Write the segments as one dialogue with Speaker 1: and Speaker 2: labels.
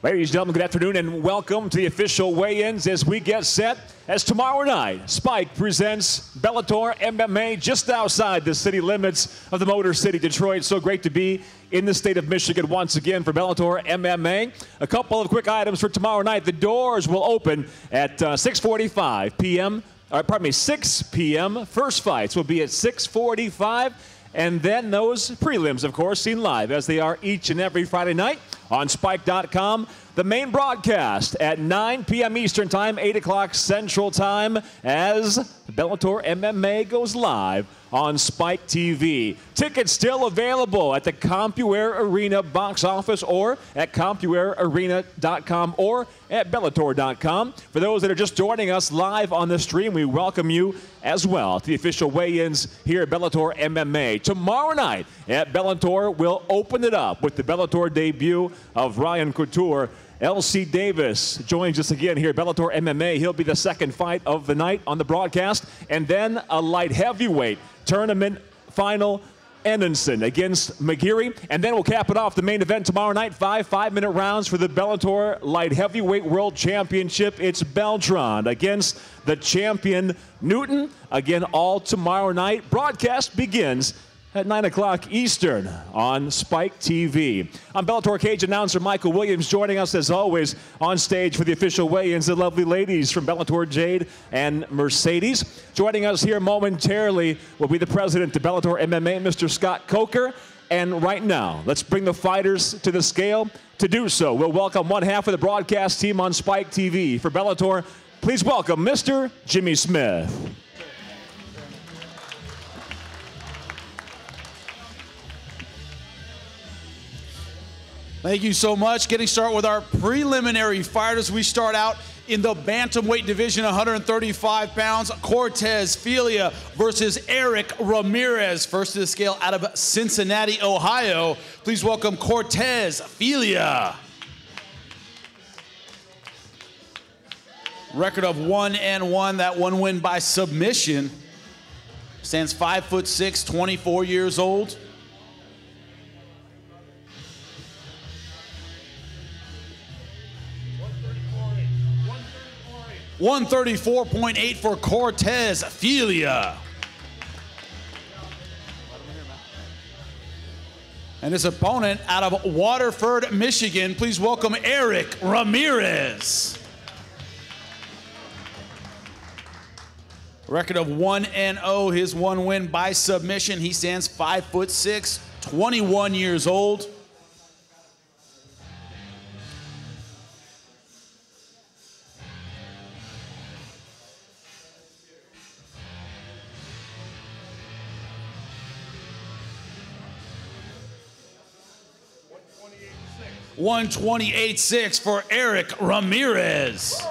Speaker 1: Ladies and gentlemen, good afternoon and welcome to the official weigh-ins as we get set. As tomorrow night, Spike presents Bellator MMA just outside the city limits of the Motor City, Detroit. So great to be in the state of Michigan once again for Bellator MMA. A couple of quick items for tomorrow night. The doors will open at 6:45 p.m. Pardon me, 6 p.m. First fights will be at 6:45. And then those prelims, of course, seen live as they are each and every Friday night on Spike.com. The main broadcast at 9 p.m. Eastern Time, 8 o'clock Central Time as Bellator MMA goes live on Spike TV. Tickets still available at the CompuAir Arena box office or at CompuAirArena.com or at Bellator.com. For those that are just joining us live on the stream, we welcome you as well to the official weigh-ins here at Bellator MMA. Tomorrow night at Bellator, we'll open it up with the Bellator debut of Ryan Couture. LC Davis joins us again here at Bellator MMA. He'll be the second fight of the night on the broadcast. And then a light heavyweight tournament final, Henderson against McGeary. And then we'll cap it off the main event tomorrow night. Five-minute rounds for the Bellator Light Heavyweight World Championship. It's Beltran against the champion Newton. Again, all tomorrow night. Broadcast begins at 9 o'clock Eastern on Spike TV. I'm Bellator Cage announcer Michael Williams, joining us as always on stage for the official weigh-ins, the lovely ladies from Bellator, Jade and Mercedes. Joining us here momentarily will be the president of Bellator MMA, Mr. Scott Coker. And right now, let's bring the fighters to the scale. To do so, we'll welcome one half of the broadcast team on Spike TV. For Bellator, please welcome Mr. Jimmy Smith.
Speaker 2: Thank you so much. Getting started with our preliminary fighters. We start out in the Bantamweight division, 135 pounds. Cortez, Filia versus Eric Ramirez. First to the scale out of Cincinnati, Ohio. Please welcome Cortez, Filia. Record of 1-1. That one win by submission. Stands 5'6", 24 years old. 134.8 for Cortez, Filia. And his opponent out of Waterford, Michigan, please welcome Eric Ramirez. Record of 1-0, his one win by submission. He stands 5'6", 21 years old. $128.6 for Eric Ramirez.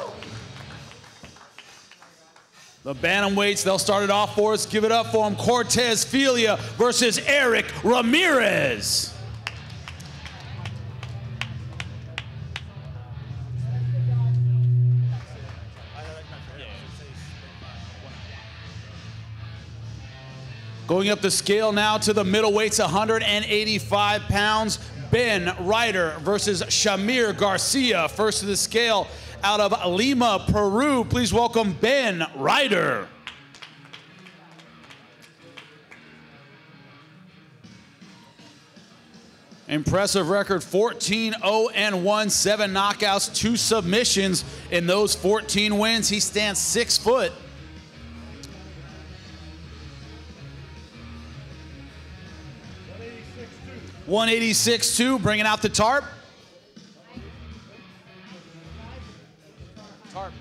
Speaker 2: The Bantamweights, they'll start it off for us. Give it up for him. Cortez, Filia versus Eric Ramirez. Going up the scale now to the middleweights, 185 pounds. Ben Ryder versus Shamir Garcia. First to the scale out of Lima, Peru. Please welcome Ben Ryder. Impressive record, 14-0-1, 7 knockouts, 2 submissions in those 14 wins. He stands 6 foot. $186.2, bringing out the tarp. Tarp.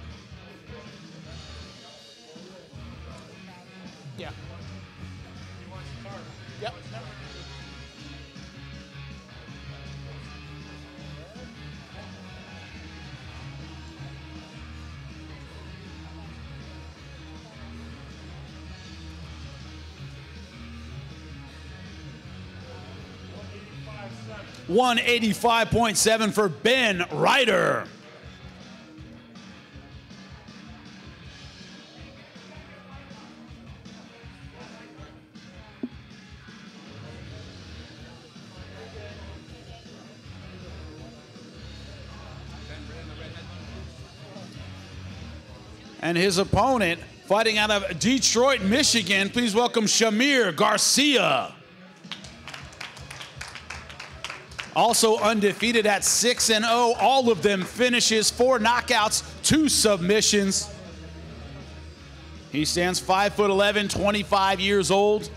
Speaker 2: Yeah. Yep. $185.7 for Ben Ryder. And his opponent, fighting out of Detroit, Michigan, please welcome Shamir Garcia. Also undefeated at 6-0, all of them finishes, 4 knockouts, 2 submissions. He stands 5'11", 25 years old.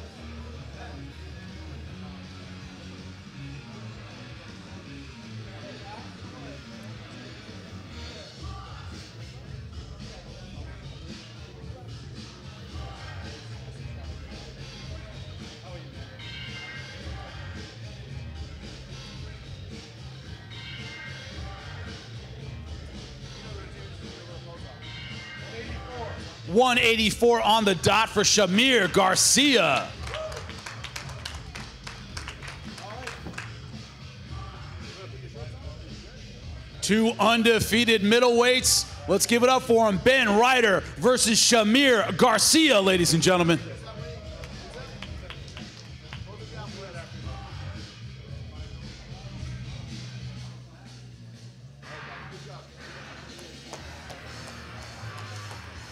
Speaker 2: $184 on the dot for Shamir Garcia. Two undefeated middleweights. Let's give it up for him. Ben Ryder versus Shamir Garcia, ladies and gentlemen.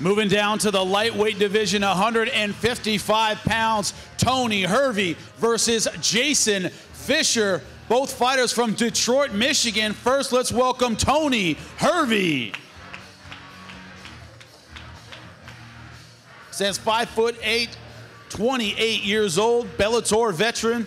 Speaker 2: Moving down to the lightweight division, 155 pounds, Tony Hervey versus Jason Fisher. Both fighters from Detroit, Michigan. First, let's welcome Tony Hervey. Stands 5'8", 28 years old, Bellator veteran.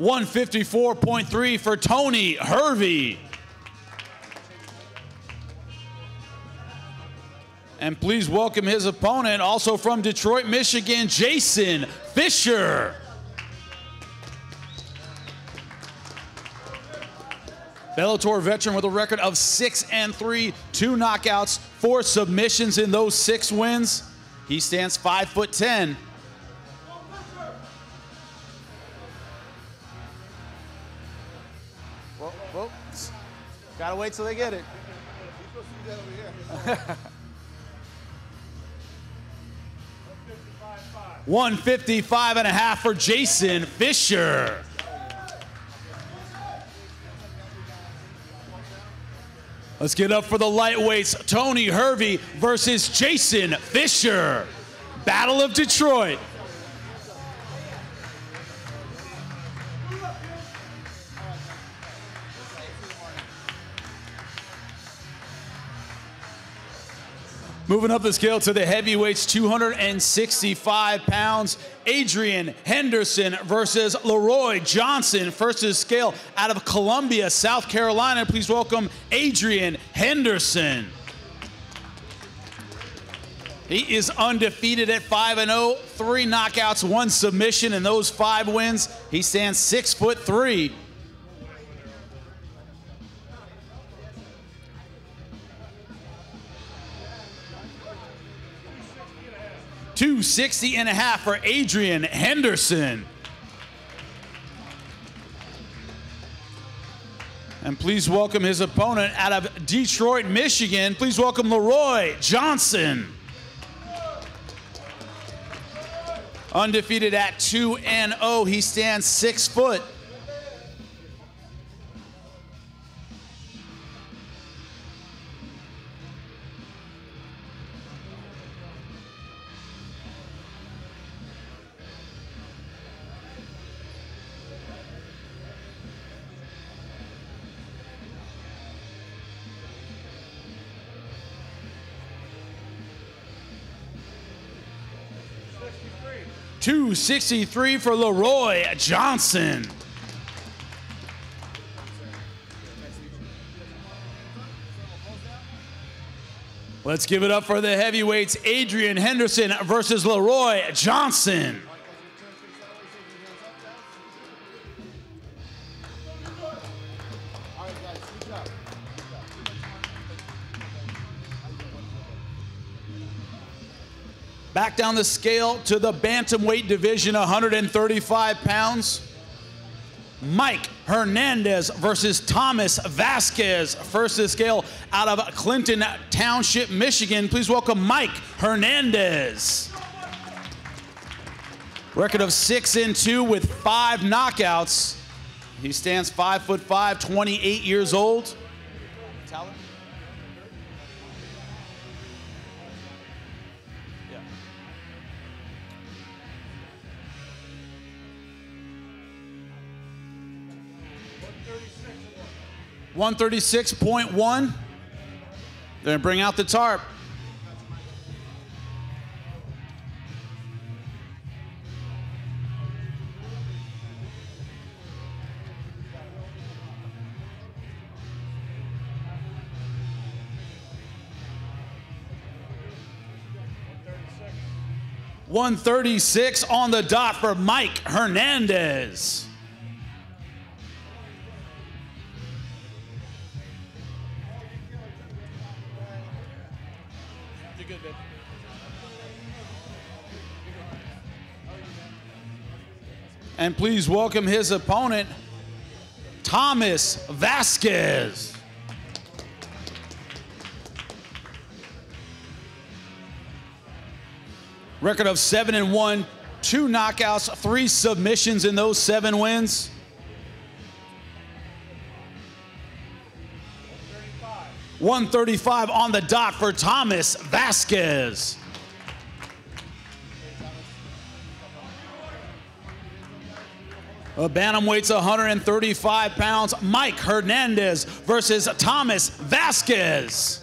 Speaker 2: $154.3 for Tony Hervey. And please welcome his opponent, also from Detroit, Michigan, Jason Fisher. Bellator veteran with a record of 6-3, 2 knockouts, 4 submissions in those 6 wins. He stands 5'10". Whoa. Gotta wait till they get it. $155.5 for Jason Fisher. Let's get up for the lightweights. Tony Hervey versus Jason Fisher. Battle of Detroit. Moving up the scale to the heavyweights, 265 pounds, Adrian Henderson versus Leroy Johnson. First to the scale out of Columbia, South Carolina. Please welcome Adrian Henderson. He is undefeated at 5-0, 3 knockouts, 1 submission in those 5 wins. He stands 6'3". $260.5 for Adrian Henderson. And please welcome his opponent out of Detroit, Michigan. Please welcome Leroy Johnson. Undefeated at 2-0, he stands 6 foot. $263 for Leroy Johnson. Let's give it up for the heavyweights, Adrian Henderson versus Leroy Johnson. Back down the scale to the bantamweight division, 135 pounds. Mike Hernandez versus Thomas Vasquez. First to the scale out of Clinton Township, Michigan. Please welcome Mike Hernandez. Record of 6-2 with 5 knockouts. He stands 5'5", 28 years old. Tyler? Yeah. 136.1. They're gonna bring out the tarp. $136 on the dot for Mike Hernandez. You're good, babe. And please welcome his opponent, Thomas Vasquez. Record of 7-1, 2 knockouts, 3 submissions in those 7 wins. 135 on the dot for Thomas Vasquez. Bantamweight's 135 pounds, Mike Hernandez versus Thomas Vasquez.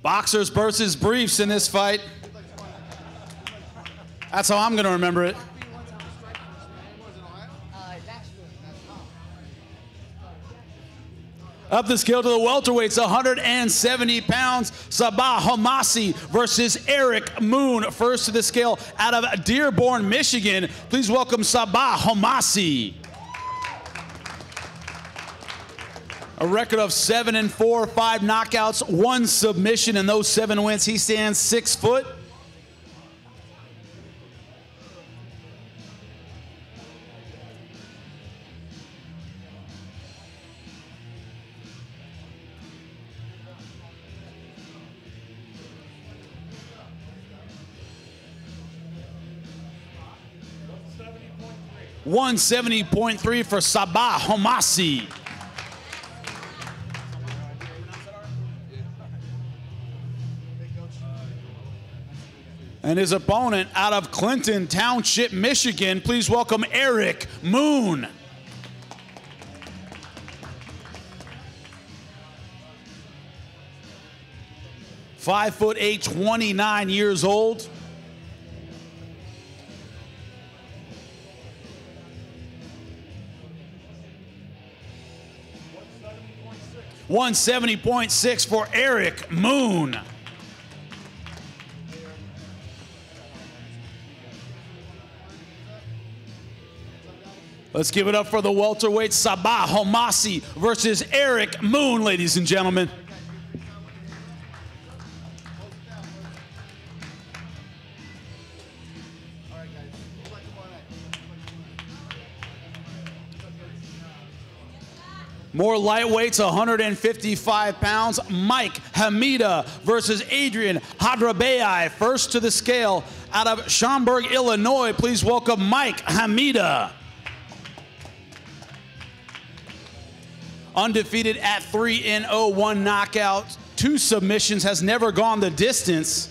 Speaker 2: Boxers versus briefs in this fight. That's how I'm gonna remember it. Up the scale to the welterweights, 170 pounds, Sabaho Massey versus Eric Moon. First to the scale out of Dearborn, Michigan. Please welcome Sabaho Massey. A record of 7-4, 5 knockouts, 1 submission in those 7 wins. He stands 6 foot. $170.3 for Sabaho Massey. And his opponent out of Clinton Township, Michigan, please welcome Eric Moon. (5'8", 29 years old. $170.6 for Eric Moon. Let's give it up for the welterweight, Sabaho Massey versus Eric Moon, ladies and gentlemen. More lightweights, 155 pounds. Mike Hamidah versus Adrian Havre. First to the scale out of Schaumburg, Illinois. Please welcome Mike Hamidah. Undefeated at 3-0, 1 knockout, 2 submissions, has never gone the distance.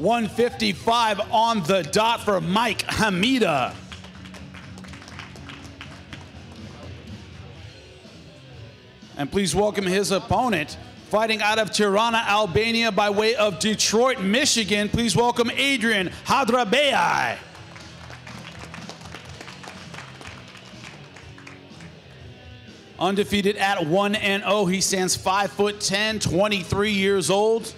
Speaker 2: $155 on the dot for Mike Hamidah. And please welcome his opponent, fighting out of Tirana, Albania by way of Detroit, Michigan. Please welcome Adrian Havre. Undefeated at 1-0. He stands 5'10", 23 years old.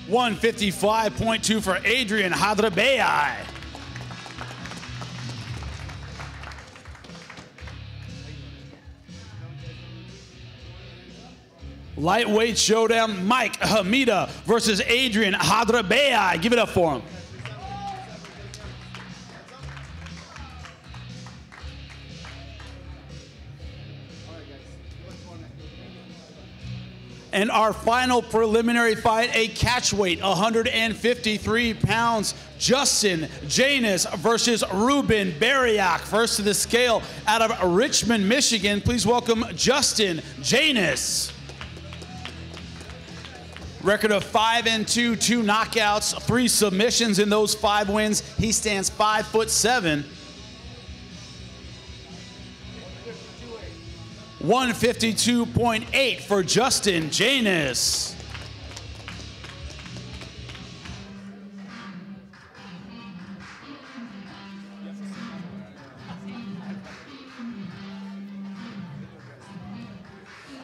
Speaker 2: 155.2 for Adrian Havre. Lightweight showdown, Mike Hamidah versus Adrian Havre. Give it up for him. And our final preliminary fight, a catchweight, 153 pounds, Justin Janus versus Reuben Bariak. First to the scale out of Richmond, Michigan. Please welcome Justin Janus. Record of 5-2, 2 knockouts, 3 submissions in those 5 wins. He stands 5'7". 152.8 for Justin Janus.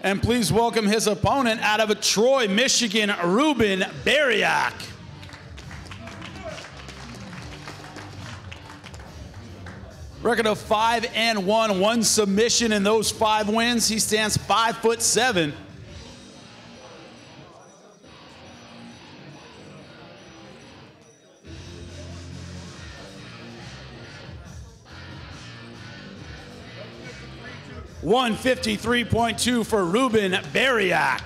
Speaker 2: And please welcome his opponent out of Troy, Michigan, Reuben Bariak. Record of 5-1, 1 submission in those 5 wins. He stands 5'7". $153.2 for Reuben Bariak.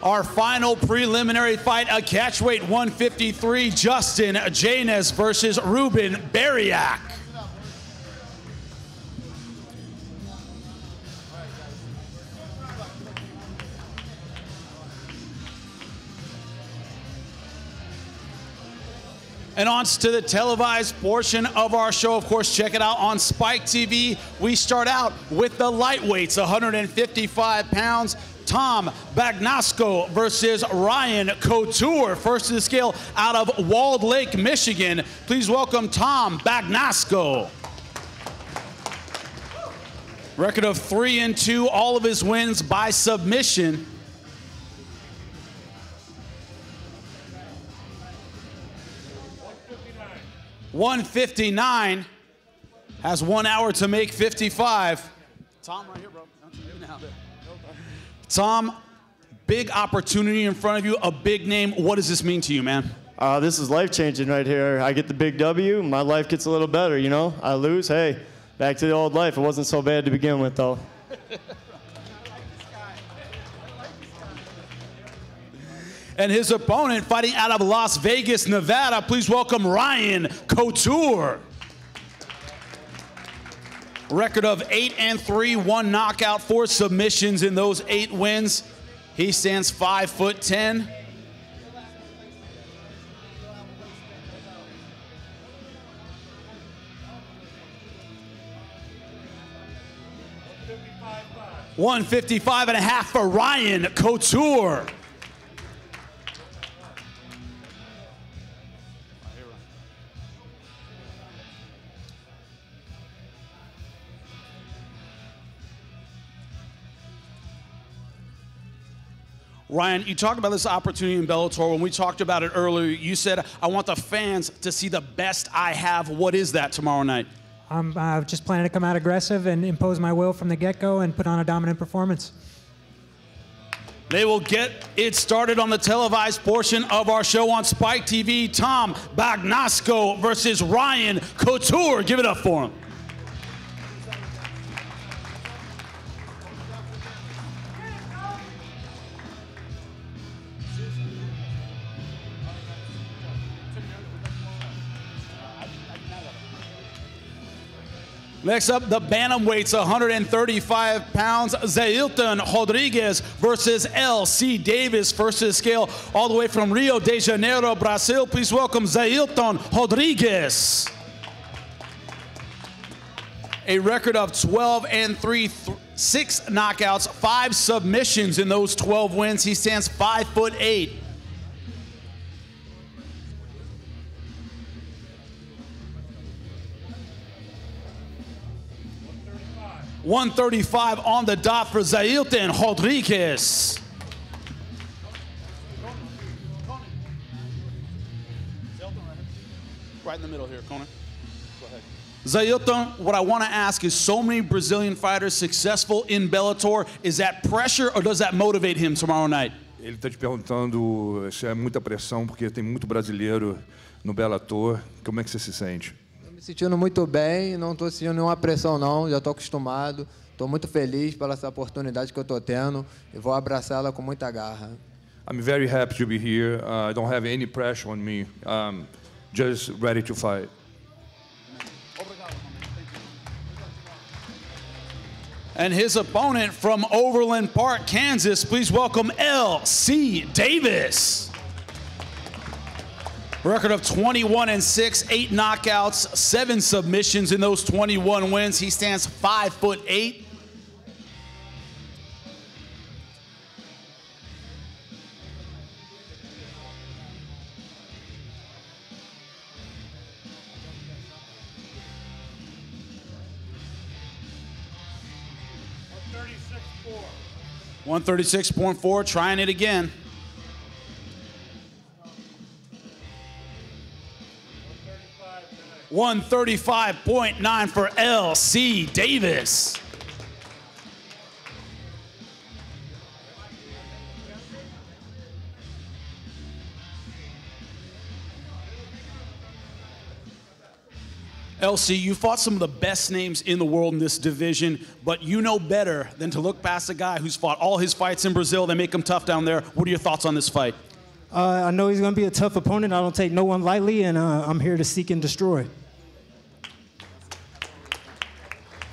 Speaker 2: Our final preliminary fight, a catchweight 153, Justin Janus versus Reuben Bariak. And on to the televised portion of our show. Of course, check it out on Spike TV. We start out with the lightweights, 155 pounds. Tom Bagnasco versus Ryan Couture. First to the scale out of Walled Lake, Michigan. Please welcome Tom Bagnasco. Record of 3-2, all of his wins by submission. $159, has 1 hour to make 55. Tom, right here, bro. Tom, big opportunity in front of you, a big name. What does this mean to you, man?
Speaker 3: This is life-changing right here. I get the big W, my life gets a little better, you know? I lose, hey, back to the old life. It wasn't so bad to begin with, though.
Speaker 2: And his opponent fighting out of Las Vegas, Nevada. Please welcome Ryan Couture. Record of 8-3, 1 knockout, 4 submissions in those 8 wins. He stands 5'10". $155.5 for Ryan Couture. Ryan, you talked about this opportunity in Bellator. When we talked about it earlier, you said, I want the fans to see the best I have. What is that tomorrow night?
Speaker 4: I'm just planning to come out aggressive and impose my will from the get-go and put on a dominant performance.
Speaker 2: They will get it started on the televised portion of our show on Spike TV. Tom Bagnasco versus Ryan Couture. Give it up for him. Next up, the bantamweights, 135 pounds, Zailton Rodriguez versus L.C. Davis. First to the scale, all the way from Rio de Janeiro, Brazil. Please welcome Zailton Rodriguez. A record of 12-3, 6 knockouts, 5 submissions in those 12 wins. He stands 5'8". 135 on the dot for Zailton Rodriguez. Right in the middle here, Conan. Go ahead. Zailton, what I want to ask is, so many Brazilian fighters successful in Bellator, is that pressure or does that motivate him tomorrow night?
Speaker 5: Ele está te perguntando se é muita pressão, porque tem muito brasileiro no Bellator. Como é que você se sente?
Speaker 6: Estou me sentindo muito bem, não estou sentindo nenhuma pressão não, já estou acostumado. Estou muito feliz pela essa oportunidade que eu estou tendo e vou abraçá-la com muita garra.
Speaker 5: I'm very happy to be here. I don't have any pressure on me. Just ready to fight.
Speaker 2: And his opponent from Overland Park, Kansas, please welcome L.C. Davis. Record of 21-6, 8 knockouts, 7 submissions in those 21 wins. He stands 5'8". $136.4, trying it again. $135.9 for L.C. Davis. LC, you fought some of the best names in the world in this division, but you know better than to look past a guy who's fought all his fights in Brazil. They make him tough down there. What are your thoughts on this fight?
Speaker 7: I know he's going to be a tough opponent. I don't take no one lightly, and I'm here to seek and destroy.
Speaker 2: It's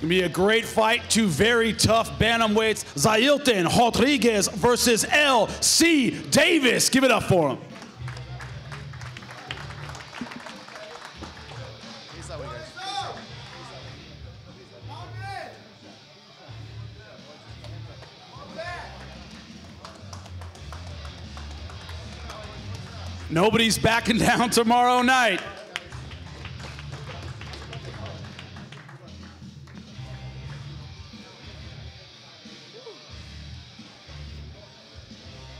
Speaker 2: going to be a great fight. 2 very tough bantamweights. Zailton Rodriguez versus L.C. Davis. Give it up for him. Nobody's backing down tomorrow night.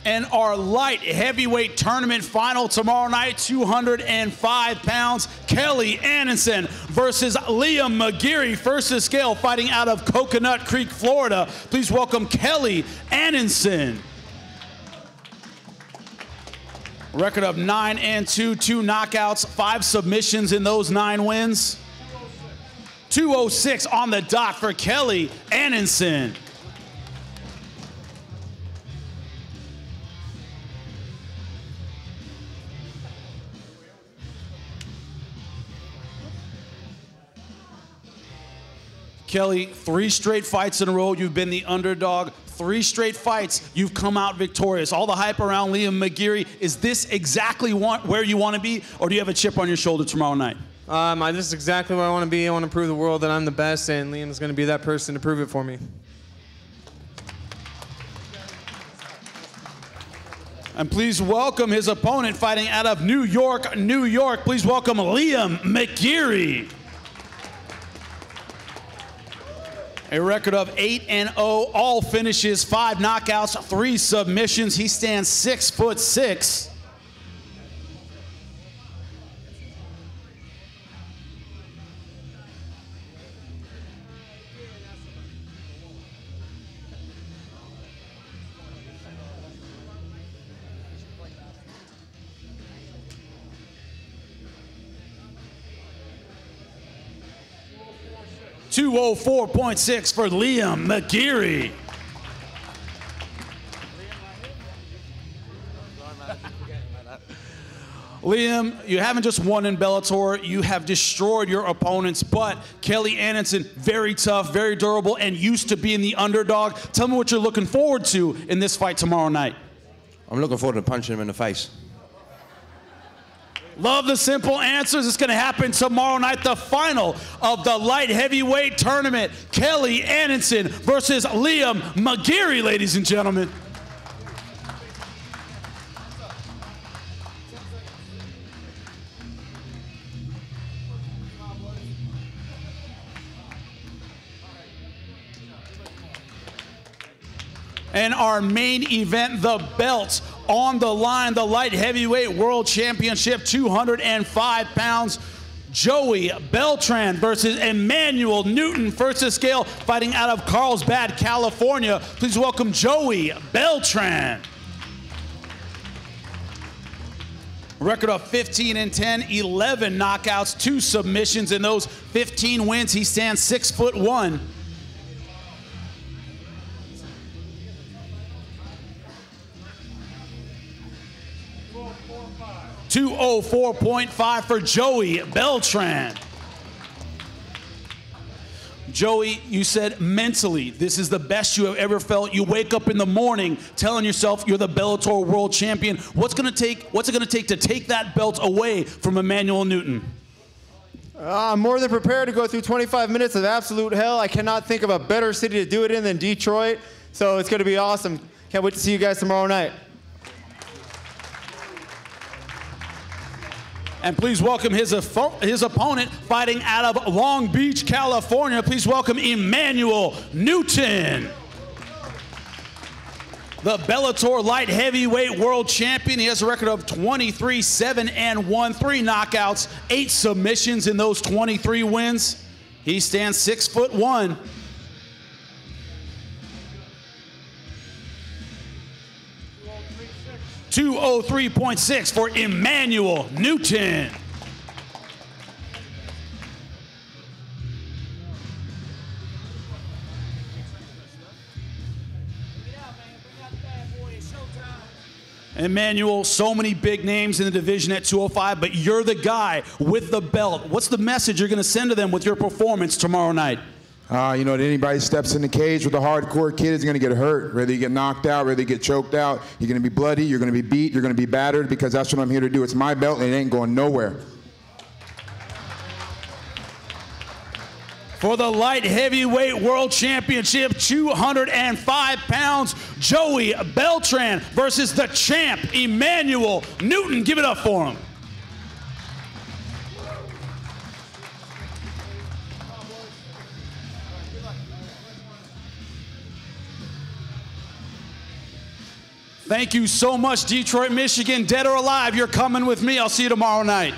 Speaker 2: And our light heavyweight tournament final tomorrow night, 205 pounds, Kelly Anderson versus Liam McGeary, first to scale, fighting out of Coconut Creek, Florida. Please welcome Kelly Anderson. Record of 9-2, 2 knockouts, 5 submissions in those 9 wins. 206 on the dot for Kelly Anderson. Kelly, 3 straight fights in a row. You've been the underdog. 3 straight fights, you've come out victorious. All the hype around Liam McGeary, is this exactly where you want to be, or do you have a chip on your shoulder tomorrow night?
Speaker 8: This is exactly where I want to be. I want to prove the world that I'm the best, and Liam's going to be that person to prove it for me.
Speaker 2: And please welcome his opponent fighting out of New York, New York. Please welcome Liam McGeary. A record of 8-0, all finishes, 5 knockouts, 3 submissions. He stands 6'6". $204.6 for Liam McGeary. Liam, you haven't just won in Bellator, you have destroyed your opponents, but Kelly Anderson, very tough, very durable, and used to being the underdog. Tell me what you're looking forward to in this fight tomorrow night.
Speaker 9: I'm looking forward to punching him in the face.
Speaker 2: Love the simple answers. It's going to happen tomorrow night, the final of the light heavyweight tournament. Kelly Anderson versus Liam McGeary, ladies and gentlemen. And our main event, the belt on the line, the light heavyweight world championship, 205 pounds. Joey Beltran versus Emanuel Newton, first to scale, fighting out of Carlsbad, California. Please welcome Joey Beltran. Record of 15-10, 11 knockouts, 2 submissions. In those 15 wins, he stands 6'1". 204.5 for Joey Beltran. Joey, you said mentally, this is the best you have ever felt. You wake up in the morning telling yourself you're the Bellator world champion. What's it gonna take to take that belt away from Emanuel Newton?
Speaker 3: I'm more than prepared to go through 25 minutes of absolute hell. I cannot think of a better city to do it in than Detroit. So it's gonna be awesome. Can't wait to see you guys tomorrow night.
Speaker 2: And please welcome his opponent, fighting out of Long Beach, California. Please welcome Emanuel Newton. The Bellator light heavyweight world champion. He has a record of 23-7-1, 3 knockouts, 8 submissions in those 23 wins. He stands 6'1". 203.6 for Emanuel Newton. Emanuel, so many big names in the division at 205, but you're the guy with the belt. What's the message you're going to send to them with your performance tomorrow night?
Speaker 9: You know, anybody steps in the cage with a hardcore kid is going to get hurt. Whether you get knocked out, whether you get choked out, you're going to be bloody, you're going to be beat, you're going to be battered, because that's what I'm here to do. It's my belt and it ain't going nowhere.
Speaker 2: For the light heavyweight world championship, 205 pounds, Joey Beltran versus the champ, Emanuel Newton. Give it up for him. Thank you so much, Detroit, Michigan. Dead or alive, you're coming with me. I'll see you tomorrow night.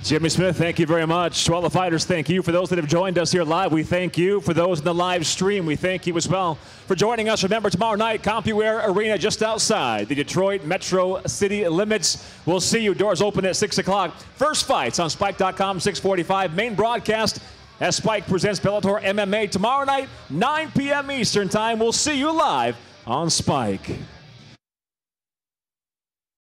Speaker 1: Jimmy Smith, thank you very much. To all the fighters, thank you. For those that have joined us here live, we thank you. For those in the live stream, we thank you as well for joining us. Remember, tomorrow night, CompuWare Arena just outside the Detroit metro city limits. We'll see you. Doors open at 6 o'clock. First fights on Spike.com, 6:45. Main broadcast as Spike presents Bellator MMA tomorrow night, 9 p.m. Eastern Time. We'll see you live on Spike.